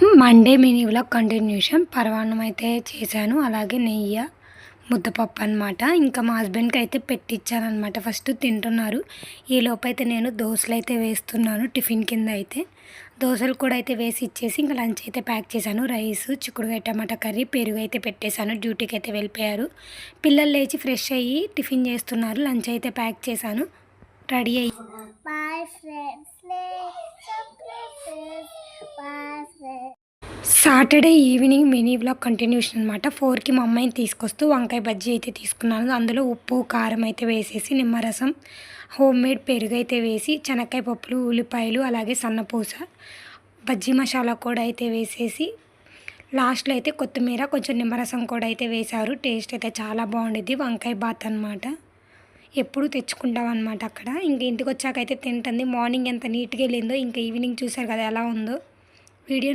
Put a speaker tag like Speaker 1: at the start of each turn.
Speaker 1: Monday mini vlog continuation పరమాన్నం అయితే చేశాను. అలాగే నెయ్యి, ముద్దపప్పు అనమాట. ఇంకా మా హస్బెండ్కి అయితే పెట్టించానమాట. ఫస్ట్ తింటున్నారు. ఈలోపైతే నేను దోశలు అయితే వేస్తున్నాను. టిఫిన్ కింద అయితే దోశలు కూడా అయితే వేసి ఇచ్చేసి ఇంకా లంచ్ అయితే ప్యాక్ చేశాను. రైస్, చిక్కుడుకాయ టమాటా కర్రీ, పెరుగు అయితే పెట్టేశాను. డ్యూటీకి అయితే వెళ్ళిపోయారు. పిల్లలు లేచి ఫ్రెష్ అయ్యి టిఫిన్ చేస్తున్నారు. లంచ్ అయితే ప్యాక్ చేశాను. రెడీ అయ్యి Saturday evening mini vlog continuation అనమాట. 4కి మా అమ్మాయిని తీసుకొస్తూ వంకాయ బజ్జీ అయితే తీసుకున్నాను. అందులో ఉప్పు, కారం అయితే వేసేసి నిమ్మరసం, హోమ్ మేడ్ పెరుగు అయితే వేసి శనక్కాయ పప్పులు, ఉల్లిపాయలు, అలాగే సన్నపూస, బజ్జీ మసాలా కూడా అయితే వేసేసి లాస్ట్లో అయితే కొత్తిమీర, కొంచెం నిమ్మరసం కూడా అయితే వేశారు. టేస్ట్ అయితే చాలా బాగుండిద్ది. వంకాయ బాత్ అనమాట. ఎప్పుడు తెచ్చుకుంటాం అనమాట అక్కడ. ఇంక ఇంటికి వచ్చాకైతే తింటుంది. మార్నింగ్ ఎంత నీట్గా వెళ్ళిందో ఇంకా ఈవినింగ్ చూసారు కదా ఎలా ఉందో. వీడియో